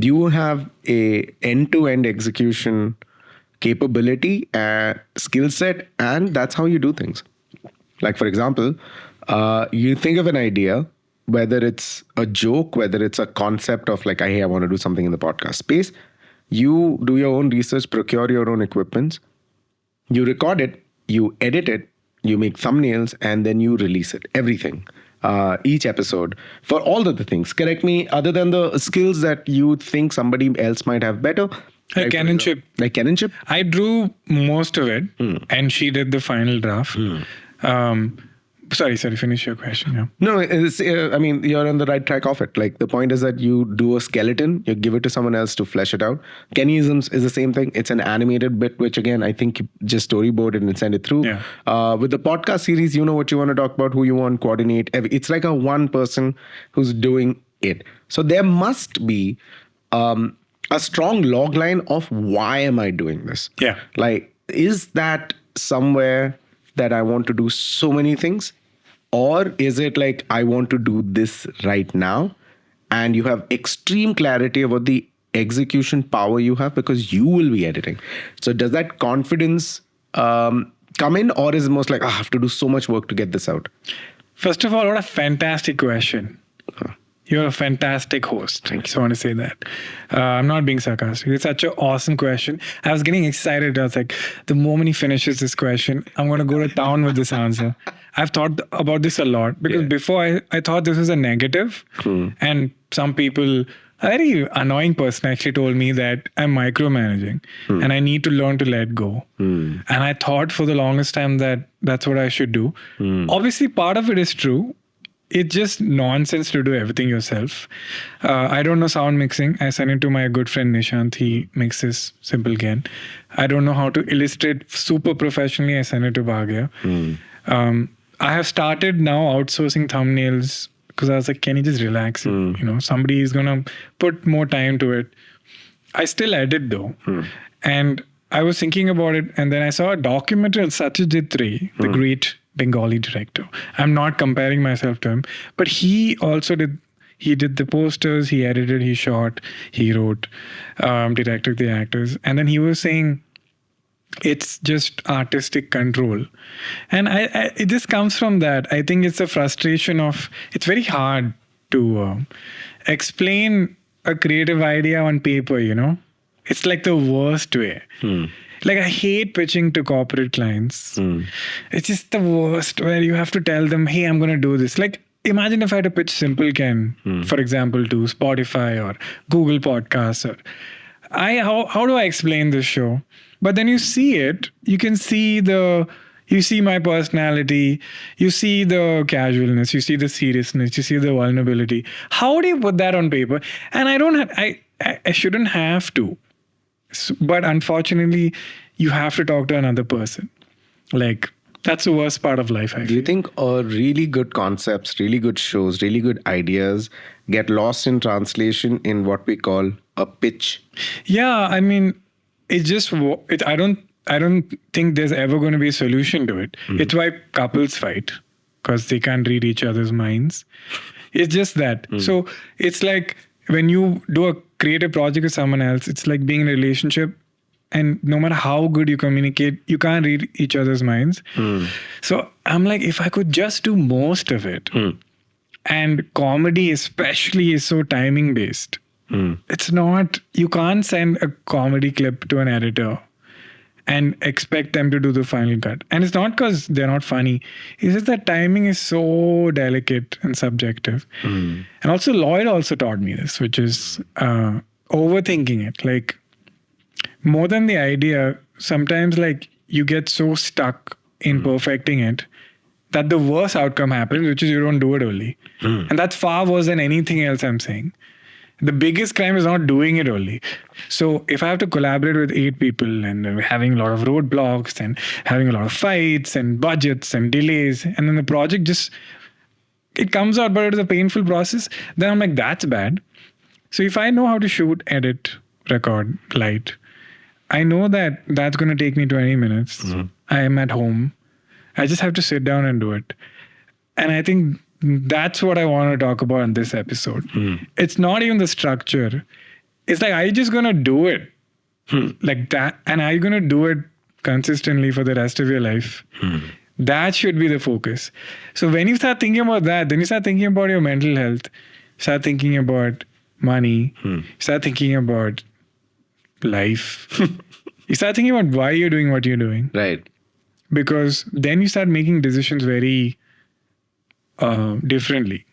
you have a end-to-end execution capability and skill set, and that's how you do things. Like, for example, you think of an idea, whether it's a joke, whether it's a concept of like, hey, I want to do something in the podcast space. You do your own research, procure your own equipment, you record it, you edit it, you make thumbnails, and then you release it. Everything. Each episode for all of the things. Correct me, other than the skills that you think somebody else might have better. Like Ken and Chip. Like Ken and Chip? I drew most of it and she did the final draft. Sorry, finish your question. Yeah. No, it's, I mean, you're on the right track of it. Like, the point is that you do a skeleton, you give it to someone else to flesh it out. Kennyisms is the same thing. It's an animated bit, which again, I think you just storyboard it and send it through. Yeah. With the podcast series, you know what you want to talk about, who you want, coordinate. It's like a one person who's doing it. So there must be a strong log line of why am I doing this? Yeah. Like, is that somewhere that I want to do so many things? Or is it like, I want to do this right now, and you have extreme clarity about the execution power you have because you will be editing? So does that confidence come in, or is it most like, I have to do so much work to get this out? First of all, what a fantastic question. You're a fantastic host. Thank you. So I want to say that. I'm not being sarcastic. It's such an awesome question. I was getting excited. I was like, the moment he finishes this question, I'm going to go to town with this answer. I've thought about this a lot because before I thought this was a negative. And some people, a very annoying person actually told me that I'm micromanaging and I need to learn to let go. And I thought for the longest time that that's what I should do. Obviously, part of it is true. It's just nonsense to do everything yourself. I don't know sound mixing. I sent it to my good friend Nishant. He mixes Simple Ken. I don't know how to illustrate super professionally. I sent it to Bhagya. I have started now outsourcing thumbnails because I was like, can you just relax? You know, somebody is going to put more time to it. I still edit though. And I was thinking about it. And then I saw a documentary on Satyajit Ray, the great Bengali director. I'm not comparing myself to him, but he also did the posters, he edited, he shot, he wrote, directed the actors. And then he was saying it's just artistic control. And it just comes from that. I think it's a frustration of, it's very hard to explain a creative idea on paper, you know? It's like the worst way. Like, I hate pitching to corporate clients. It's just the worst, where you have to tell them, hey, I'm going to do this. Like, imagine if I had to pitch Simple Ken, for example, to Spotify or Google Podcasts. Or how do I explain this show? But then you see it, you can see you see my personality, you see the casualness, you see the seriousness, you see the vulnerability. How do you put that on paper? And I shouldn't have to. But unfortunately, you have to talk to another person. Like, that's the worst part of life, I feel. Do you think really good concepts, really good shows, really good ideas get lost in translation in what we call a pitch? Yeah, I mean, it's just, I don't think there's ever going to be a solution to it. It's why couples fight, because they can't read each other's minds. It's just that. So it's like when you do a creative project with someone else, it's like being in a relationship, and no matter how good you communicate, you can't read each other's minds. So I'm like, if I could just do most of it, and comedy especially is so timing based. It's not, you can't send a comedy clip to an editor and expect them to do the final cut. And it's not because they're not funny. It's just that timing is so delicate and subjective. And also Lloyd also taught me this, which is overthinking it. Like, more than the idea, sometimes like you get so stuck in perfecting it that the worst outcome happens, which is you don't do it early. And that's far worse than anything else I'm saying. The biggest crime is not doing it early. So if I have to collaborate with 8 people and having a lot of roadblocks and having a lot of fights and budgets and delays, and then the project just, it comes out, but it is a painful process, then I'm like, that's bad. So if I know how to shoot, edit, record, light, I know that that's going to take me 20 minutes. I am at home. I just have to sit down and do it. And I think that's what I want to talk about in this episode. It's not even the structure. it's like, are you just going to do it like that? And are you going to do it consistently for the rest of your life? That should be the focus. So when you start thinking about that, then you start thinking about your mental health, start thinking about money, start thinking about life. You start thinking about why you're doing what you're doing. Right. Because then you start making decisions very differently.